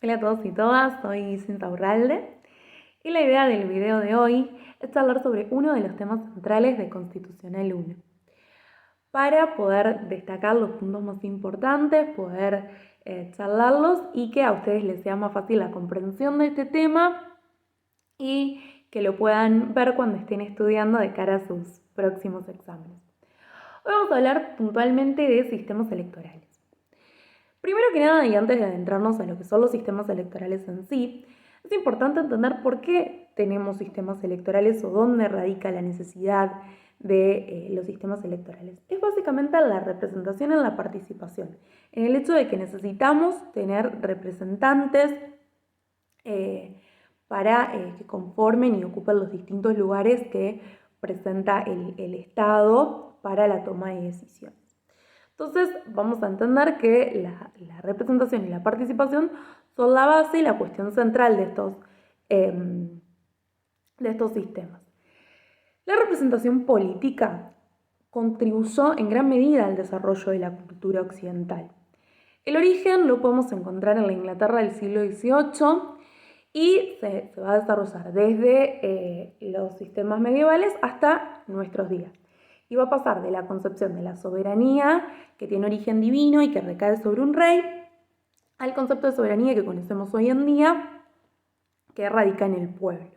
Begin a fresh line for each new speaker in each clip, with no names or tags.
Hola a todos y todas, soy Cinta Urralde y la idea del video de hoy es hablar sobre uno de los temas centrales de Constitucional 1. Para poder destacar los puntos más importantes, poder charlarlos y que a ustedes les sea más fácil la comprensión de este tema y que lo puedan ver cuando estén estudiando de cara a sus próximos exámenes. Hoy vamos a hablar puntualmente de sistemas electorales. Primero que nada, y antes de adentrarnos a lo que son los sistemas electorales en sí, es importante entender por qué tenemos sistemas electorales o dónde radica la necesidad de los sistemas electorales. Es básicamente la representación en la participación, en el hecho de que necesitamos tener representantes para que conformen y ocupen los distintos lugares que presenta el Estado para la toma de decisiones. Entonces vamos a entender que la representación y la participación son la base y la cuestión central de estos sistemas. La representación política contribuyó en gran medida al desarrollo de la cultura occidental. El origen lo podemos encontrar en la Inglaterra del siglo XVIII y se va a desarrollar desde los sistemas medievales hasta nuestros días. Y va a pasar de la concepción de la soberanía, que tiene origen divino y que recae sobre un rey, al concepto de soberanía que conocemos hoy en día, que radica en el pueblo.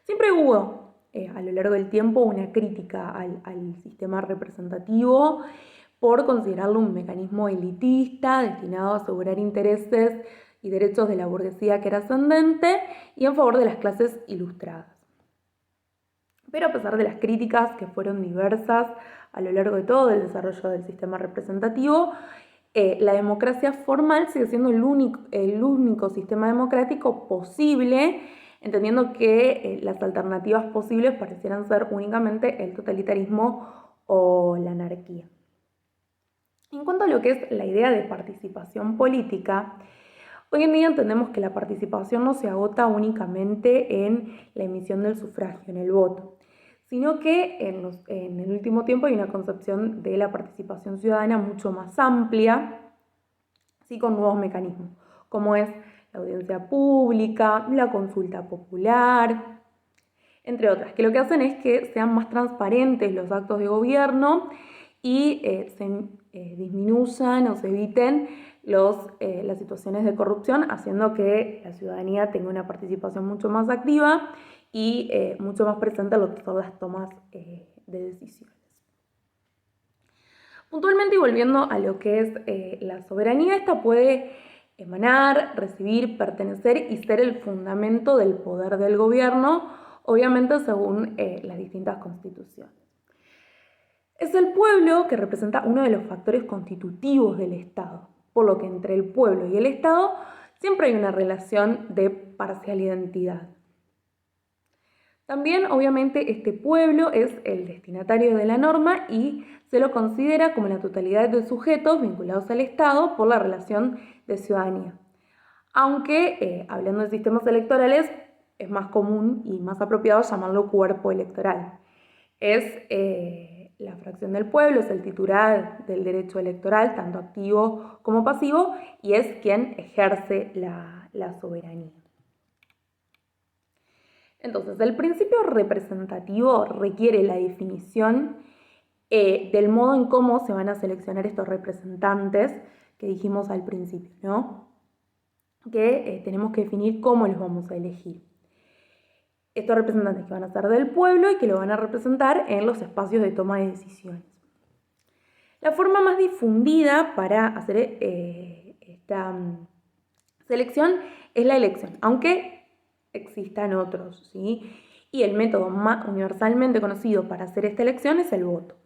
Siempre hubo, a lo largo del tiempo, una crítica al sistema representativo por considerarlo un mecanismo elitista destinado a asegurar intereses y derechos de la burguesía que era ascendente y en favor de las clases ilustradas. Pero a pesar de las críticas que fueron diversas a lo largo de todo el desarrollo del sistema representativo, la democracia formal sigue siendo el único sistema democrático posible, entendiendo que las alternativas posibles parecieran ser únicamente el totalitarismo o la anarquía. En cuanto a lo que es la idea de participación política, hoy en día entendemos que la participación no se agota únicamente en la emisión del sufragio, en el voto, sino que en el último tiempo hay una concepción de la participación ciudadana mucho más amplia, sí, con nuevos mecanismos, como es la audiencia pública, la consulta popular, entre otras, que lo que hacen es que sean más transparentes los actos de gobierno y se disminuyan o se eviten las situaciones de corrupción, haciendo que la ciudadanía tenga una participación mucho más activa y mucho más presente en lo que son las tomas de decisiones. Puntualmente y volviendo a lo que es la soberanía, esta puede emanar, recibir, pertenecer y ser el fundamento del poder del gobierno, obviamente según las distintas constituciones. Es el pueblo que representa uno de los factores constitutivos del Estado, por lo que entre el pueblo y el Estado siempre hay una relación de parcial identidad. También, obviamente, este pueblo es el destinatario de la norma y se lo considera como la totalidad de sujetos vinculados al Estado por la relación de ciudadanía. Aunque, hablando de sistemas electorales, es más común y más apropiado llamarlo cuerpo electoral. Es la fracción del pueblo, es el titular del derecho electoral, tanto activo como pasivo, y es quien ejerce la soberanía. Entonces, el principio representativo requiere la definición del modo en cómo se van a seleccionar estos representantes que dijimos al principio, ¿no? Que tenemos que definir cómo los vamos a elegir. Estos representantes que van a ser del pueblo y que lo van a representar en los espacios de toma de decisiones. La forma más difundida para hacer esta selección es la elección, aunque existan otros, ¿sí? Y el método más universalmente conocido para hacer esta elección es el voto.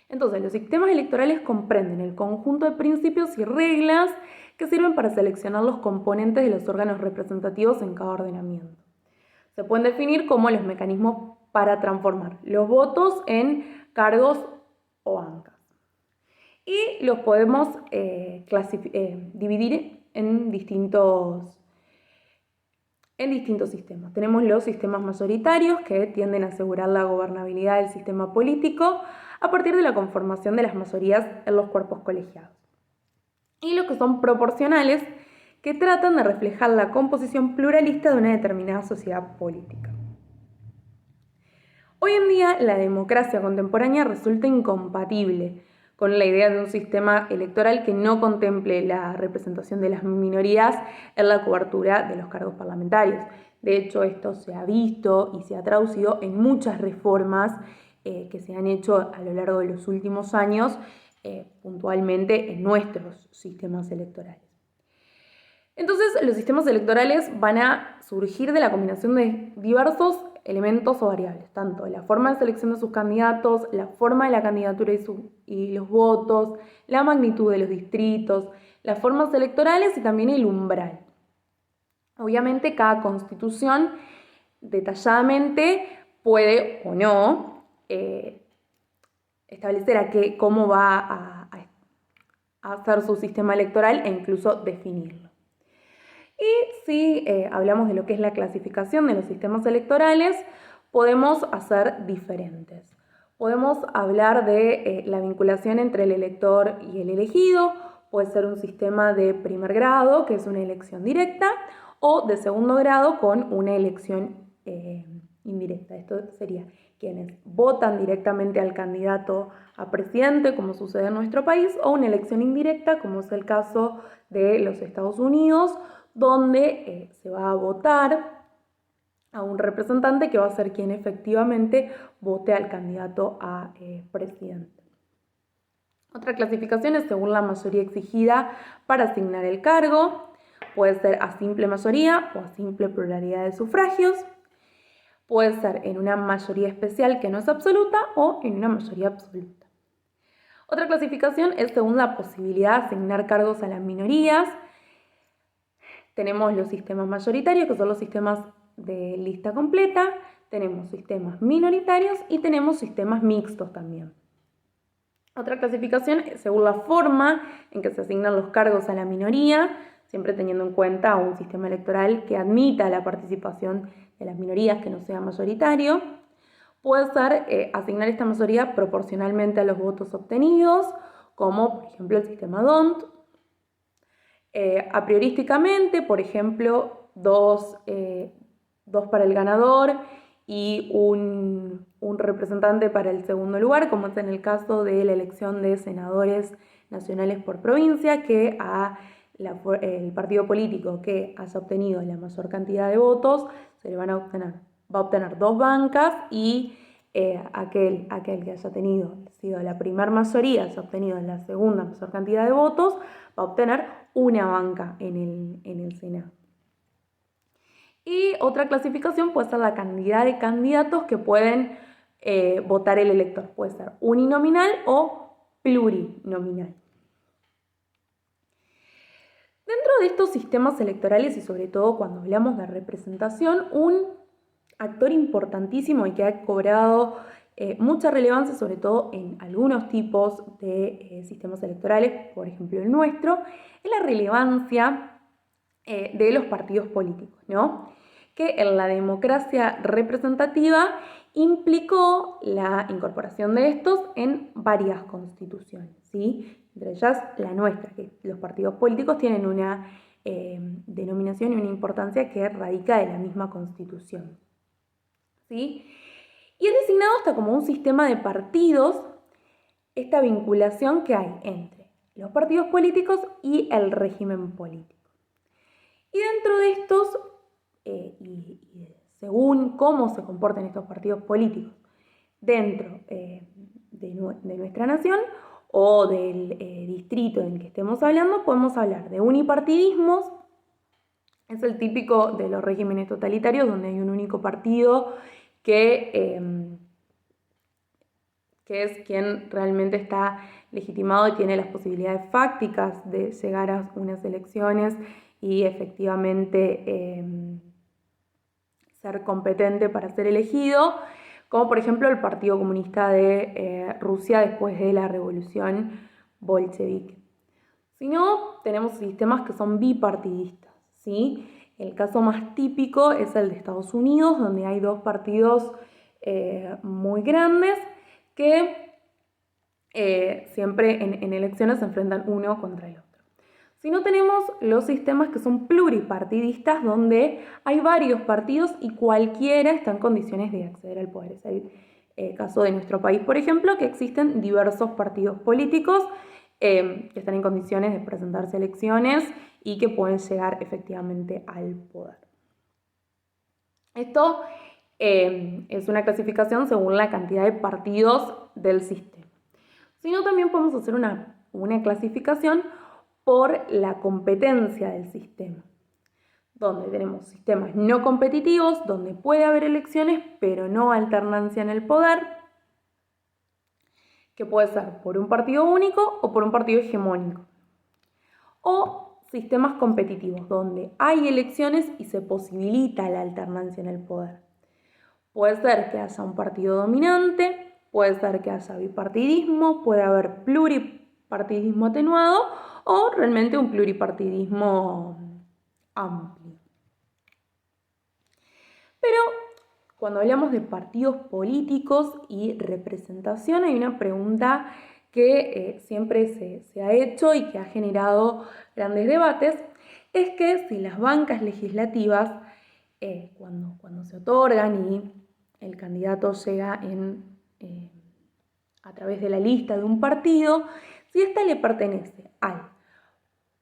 Entonces, los sistemas electorales comprenden el conjunto de principios y reglas que sirven para seleccionar los componentes de los órganos representativos en cada ordenamiento. Se pueden definir como los mecanismos para transformar los votos en cargos o bancas. Y los podemos dividir en distintos sistemas. Tenemos los sistemas mayoritarios que tienden a asegurar la gobernabilidad del sistema político a partir de la conformación de las mayorías en los cuerpos colegiados. Y los que son proporcionales, que tratan de reflejar la composición pluralista de una determinada sociedad política. Hoy en día, la democracia contemporánea resulta incompatible con la idea de un sistema electoral que no contemple la representación de las minorías en la cobertura de los cargos parlamentarios. De hecho, esto se ha visto y se ha traducido en muchas reformas que se han hecho a lo largo de los últimos años, puntualmente en nuestros sistemas electorales. Entonces, los sistemas electorales van a surgir de la combinación de diversos elementos o variables, tanto la forma de selección de sus candidatos, la forma de la candidatura y los votos, la magnitud de los distritos, las formas electorales y también el umbral. Obviamente, cada constitución detalladamente puede o no establecer cómo va a hacer su sistema electoral e incluso definirlo. Y si hablamos de lo que es la clasificación de los sistemas electorales, podemos hacer diferentes. Podemos hablar de la vinculación entre el elector y el elegido. Puede ser un sistema de primer grado, que es una elección directa, o de segundo grado con una elección indirecta. Esto sería quienes votan directamente al candidato a presidente, como sucede en nuestro país, o una elección indirecta, como es el caso de los Estados Unidos, donde se va a votar a un representante que va a ser quien efectivamente vote al candidato a presidente. Otra clasificación es según la mayoría exigida para asignar el cargo. Puede ser a simple mayoría o a simple pluralidad de sufragios. Puede ser en una mayoría especial que no es absoluta o en una mayoría absoluta. Otra clasificación es según la posibilidad de asignar cargos a las minorías. Tenemos los sistemas mayoritarios, que son los sistemas de lista completa, tenemos sistemas minoritarios y tenemos sistemas mixtos también. Otra clasificación es según la forma en que se asignan los cargos a la minoría, siempre teniendo en cuenta un sistema electoral que admita la participación de las minorías, que no sea mayoritario. Puede ser asignar esta mayoría proporcionalmente a los votos obtenidos, como por ejemplo el sistema D'Hondt. A priorísticamente, por ejemplo, dos para el ganador y un representante para el segundo lugar, como es en el caso de la elección de senadores nacionales por provincia, que el partido político que haya obtenido la mayor cantidad de votos va a obtener 2 bancas y aquel que haya sido la primera mayoría, haya obtenido la segunda mayor cantidad de votos, va a obtener una banca en el Senado. Y otra clasificación puede ser la cantidad de candidatos que pueden votar el elector. Puede ser uninominal o plurinominal. Dentro de estos sistemas electorales y sobre todo cuando hablamos de representación, un actor importantísimo y que ha cobrado mucha relevancia, sobre todo en algunos tipos de sistemas electorales, por ejemplo el nuestro, es la relevancia de los partidos políticos, ¿no? Que en la democracia representativa implicó la incorporación de estos en varias constituciones, ¿sí? Entre ellas la nuestra, que los partidos políticos tienen una denominación y una importancia que radica de la misma constitución, ¿sí? Y es designado hasta como un sistema de partidos esta vinculación que hay entre los partidos políticos y el régimen político. Y dentro de estos, y según cómo se comportan estos partidos políticos dentro de nuestra nación o del distrito en el que estemos hablando, podemos hablar de unipartidismos. Es el típico de los regímenes totalitarios donde hay un único partido que es quien realmente está legitimado y tiene las posibilidades fácticas de llegar a unas elecciones y efectivamente ser competente para ser elegido, como por ejemplo el Partido Comunista de Rusia después de la Revolución Bolchevique. Si no, tenemos sistemas que son bipartidistas, ¿sí? El caso más típico es el de Estados Unidos, donde hay 2 partidos muy grandes que siempre en elecciones se enfrentan uno contra el otro. sino tenemos los sistemas que son pluripartidistas, donde hay varios partidos y cualquiera está en condiciones de acceder al poder. Es el caso de nuestro país, por ejemplo, que existen diversos partidos políticos que están en condiciones de presentarse a elecciones y que pueden llegar efectivamente al poder. Esto es una clasificación según la cantidad de partidos del sistema. Si no, también podemos hacer una clasificación por la competencia del sistema, donde tenemos sistemas no competitivos, donde puede haber elecciones, pero no alternancia en el poder, que puede ser por un partido único o por un partido hegemónico. O sistemas competitivos, donde hay elecciones y se posibilita la alternancia en el poder. Puede ser que haya un partido dominante, puede ser que haya bipartidismo, puede haber pluripartidismo atenuado o realmente un pluripartidismo amplio. Pero cuando hablamos de partidos políticos y representación, hay una pregunta que siempre se ha hecho y que ha generado grandes debates, es que si las bancas legislativas, cuando se otorgan y el candidato llega a través de la lista de un partido, si ésta le pertenece al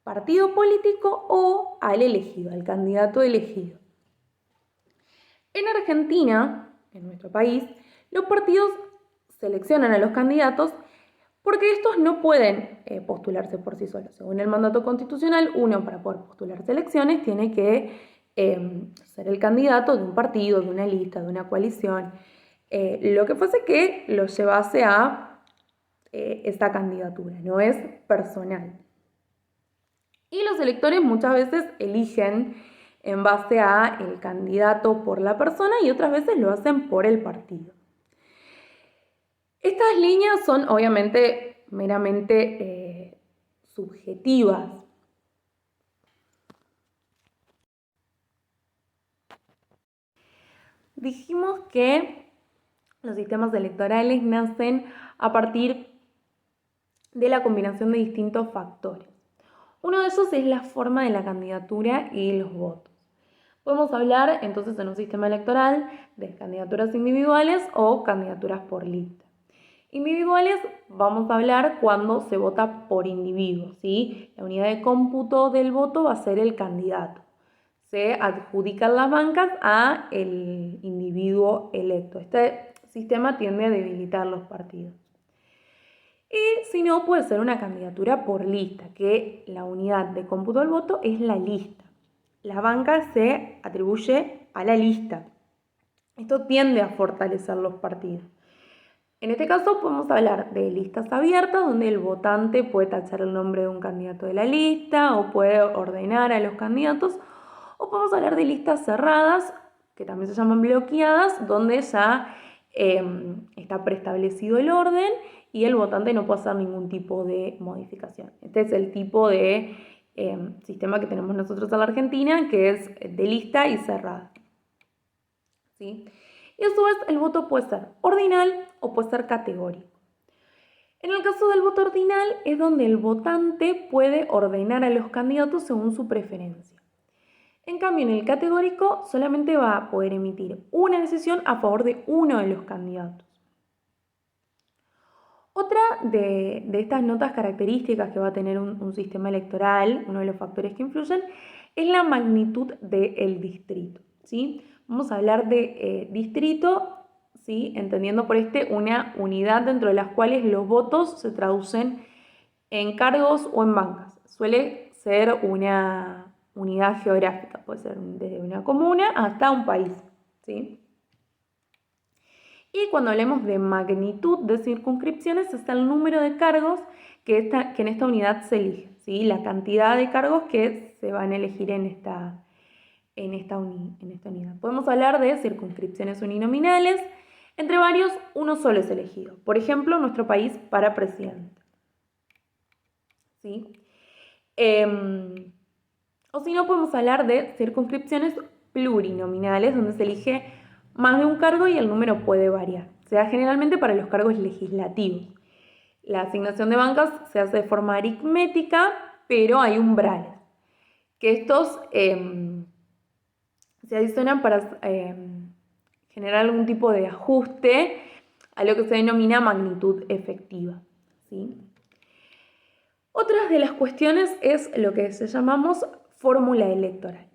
partido político o al elegido, al candidato elegido. En Argentina, en nuestro país, los partidos seleccionan a los candidatos porque estos no pueden postularse por sí solos. Según el mandato constitucional, uno para poder postularse a elecciones tiene que ser el candidato de un partido, de una lista, de una coalición, lo que fuese que lo llevase a esta candidatura, no es personal. Y los electores muchas veces eligen en base a el candidato por la persona y otras veces lo hacen por el partido. Estas líneas son obviamente meramente subjetivas. Dijimos que los sistemas electorales nacen a partir de la combinación de distintos factores. Uno de esos es la forma de la candidatura y los votos. Podemos hablar entonces en un sistema electoral de candidaturas individuales o candidaturas por lista. Individuales vamos a hablar cuando se vota por individuo, ¿sí? La unidad de cómputo del voto va a ser el candidato. Se adjudican las bancas a el individuo electo. Este sistema tiende a debilitar los partidos. Y si no, puede ser una candidatura por lista, que la unidad de cómputo del voto es la lista. La banca se atribuye a la lista. Esto tiende a fortalecer los partidos. En este caso podemos hablar de listas abiertas, donde el votante puede tachar el nombre de un candidato de la lista o puede ordenar a los candidatos. O podemos hablar de listas cerradas, que también se llaman bloqueadas, donde ya está preestablecido el orden y el votante no puede hacer ningún tipo de modificación. Este es el tipo de sistema que tenemos nosotros en la Argentina, que es de lista y cerrada. ¿Sí? Y a su vez el voto puede ser ordinal o puede ser categórico. En el caso del voto ordinal es donde el votante puede ordenar a los candidatos según su preferencia. En cambio, en el categórico solamente va a poder emitir una decisión a favor de uno de los candidatos. Otra de estas notas características que va a tener un sistema electoral, uno de los factores que influyen, es la magnitud del distrito, ¿sí? Vamos a hablar de distrito, ¿sí? Entendiendo por una unidad dentro de las cuales los votos se traducen en cargos o en bancas. Suele ser una unidad geográfica, puede ser desde una comuna hasta un país, ¿sí? Y cuando hablemos de magnitud de circunscripciones, está el número de cargos que en esta unidad se elige, ¿sí? La cantidad de cargos que se van a elegir en esta unidad. Podemos hablar de circunscripciones uninominales. Entre varios, uno solo es elegido. Por ejemplo, nuestro país para presidente, ¿sí? O si no, podemos hablar de circunscripciones plurinominales, donde se elige más de un cargo y el número puede variar. Se da generalmente para los cargos legislativos. La asignación de bancas se hace de forma aritmética pero hay umbrales, que estos se adicionan para generar algún tipo de ajuste a lo que se denomina magnitud efectiva, ¿sí? Otra de las cuestiones es lo que llamamos fórmula electoral.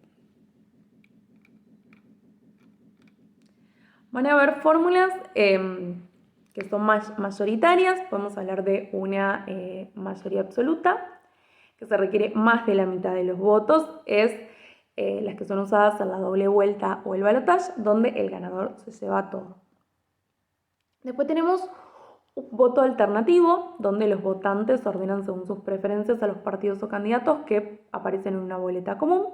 Van a haber fórmulas que son mayoritarias. Podemos hablar de una mayoría absoluta, que se requiere más de la mitad de los votos. Es las que son usadas en la doble vuelta o el balotaje, donde el ganador se lleva todo. Después tenemos un voto alternativo, donde los votantes ordenan según sus preferencias a los partidos o candidatos que aparecen en una boleta común.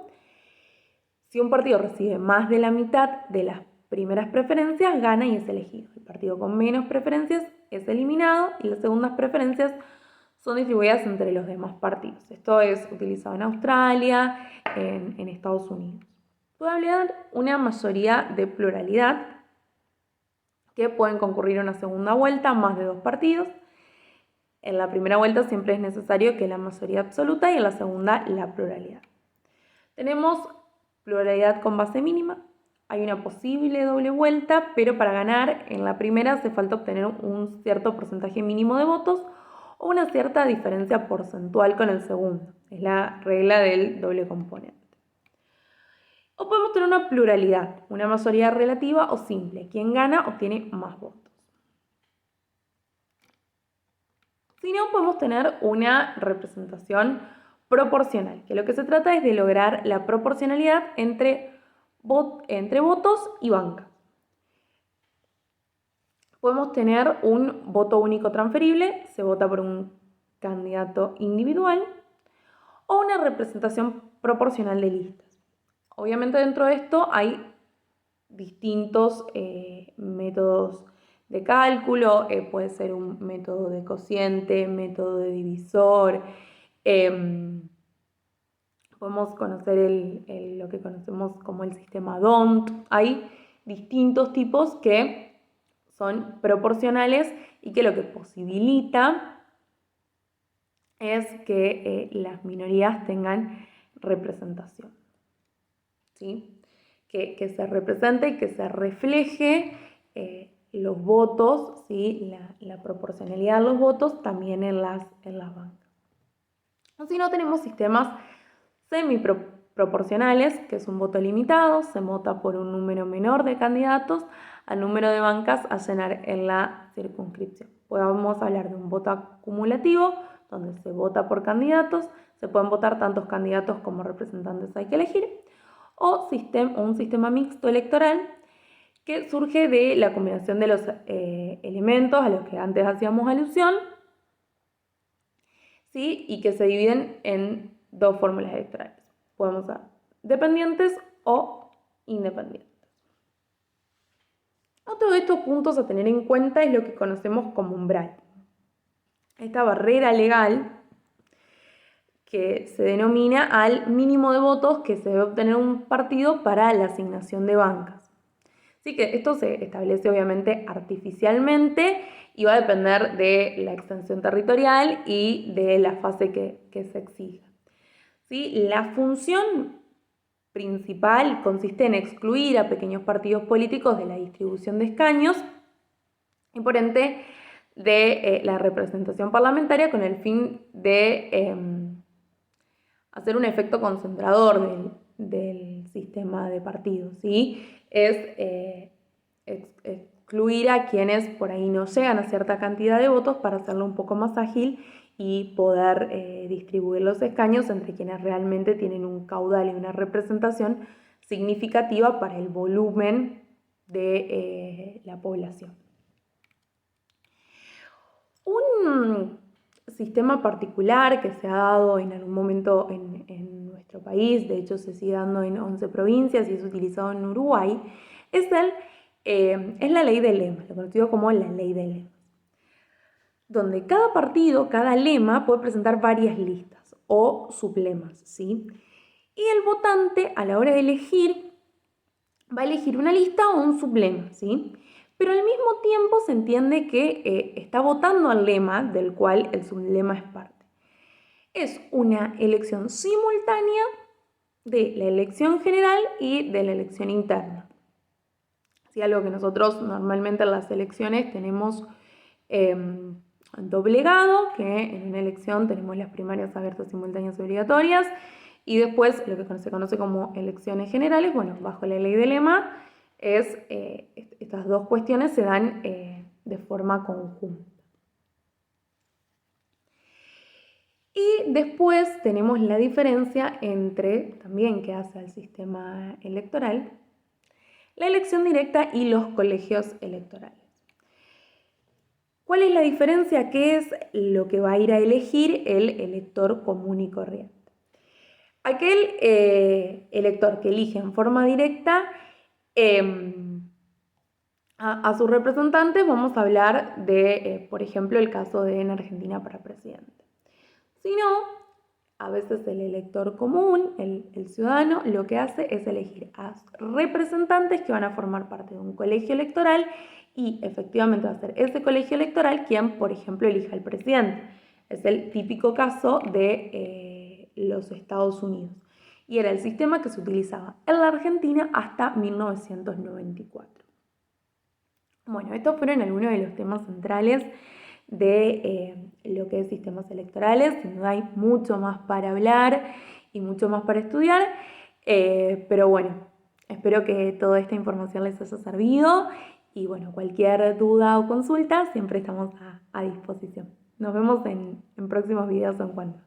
Si un partido recibe más de la mitad de las primeras preferencias, gana y es elegido. El partido con menos preferencias es eliminado y las segundas preferencias son distribuidas entre los demás partidos. Esto es utilizado en Australia, en Estados Unidos. Puede haber una mayoría de pluralidad, que pueden concurrir a una segunda vuelta más de 2 partidos. En la primera vuelta siempre es necesario que la mayoría absoluta y en la segunda la pluralidad. Tenemos pluralidad con base mínima. Hay una posible doble vuelta, pero para ganar en la primera hace falta obtener un cierto porcentaje mínimo de votos o una cierta diferencia porcentual con el segundo. Es la regla del doble componente. O podemos tener una pluralidad, una mayoría relativa o simple. Quien gana obtiene más votos. Si no, podemos tener una representación proporcional, que lo que se trata es de lograr la proporcionalidad entre votos y bancas. Podemos tener un voto único transferible, se vota por un candidato individual, o una representación proporcional de listas. Obviamente dentro de esto hay distintos métodos de cálculo, puede ser un método de cociente, método de divisor, podemos conocer lo que conocemos como el sistema D'Hondt. Hay distintos tipos que son proporcionales y que lo que posibilita es que las minorías tengan representación, ¿sí? Que se represente y que se refleje los votos, ¿sí? La proporcionalidad de los votos también en las bancas. O si no, tenemos sistemas semiproporcionales, que es un voto limitado, se vota por un número menor de candidatos al número de bancas a llenar en la circunscripción. Podemos hablar de un voto acumulativo, donde se vota por candidatos, se pueden votar tantos candidatos como representantes hay que elegir, o un sistema mixto electoral que surge de la combinación de los elementos a los que antes hacíamos alusión, ¿sí? Y que se dividen en 2 fórmulas electorales. Podemos ser dependientes o independientes. Otro de estos puntos a tener en cuenta es lo que conocemos como umbral. Esta barrera legal que se denomina al mínimo de votos que se debe obtener un partido para la asignación de bancas. Así que esto se establece obviamente artificialmente y va a depender de la extensión territorial y de la fase que se exija. ¿Sí? La función principal consiste en excluir a pequeños partidos políticos de la distribución de escaños y por ende de la representación parlamentaria con el fin de hacer un efecto concentrador del sistema de partidos, ¿sí? Es excluir a quienes por ahí no llegan a cierta cantidad de votos para hacerlo un poco más ágil y poder distribuir los escaños entre quienes realmente tienen un caudal y una representación significativa para el volumen de la población. Un sistema particular que se ha dado en algún momento en nuestro país, de hecho se sigue dando en 11 provincias y es utilizado en Uruguay, es la ley de lemas, lo conocido como la ley de lemas, donde cada partido, cada lema puede presentar varias listas o sublemas, ¿sí? Y el votante a la hora de elegir va a elegir una lista o un sublema, ¿sí? Pero al mismo tiempo se entiende que está votando al lema del cual el sublema es parte. es una elección simultánea de la elección general y de la elección interna. Sí, algo que nosotros normalmente en las elecciones tenemos doblegado, que en una elección tenemos las primarias abiertas, simultáneas y obligatorias, y después lo que se conoce como elecciones generales. Bueno, bajo la ley del EMA, estas dos cuestiones se dan de forma conjunta. Y después tenemos la diferencia entre, también que hace al sistema electoral, la elección directa y los colegios electorales. ¿Cuál es la diferencia? ¿Qué es lo que va a ir a elegir el elector común y corriente? Aquel elector que elige en forma directa a sus representantes, vamos a hablar de, por ejemplo, el caso de en Argentina para presidente. Si no, a veces el elector común, el ciudadano, lo que hace es elegir a representantes que van a formar parte de un colegio electoral y efectivamente va a ser ese colegio electoral quien, por ejemplo, elija al presidente. Es el típico caso de los Estados Unidos. Y era el sistema que se utilizaba en la Argentina hasta 1994. Bueno, estos fueron algunos de los temas centrales de lo que es sistemas electorales. Sin duda hay mucho más para hablar y mucho más para estudiar, pero bueno, espero que toda esta información les haya servido y bueno, cualquier duda o consulta siempre estamos a disposición. Nos vemos en próximos videos o encuentros.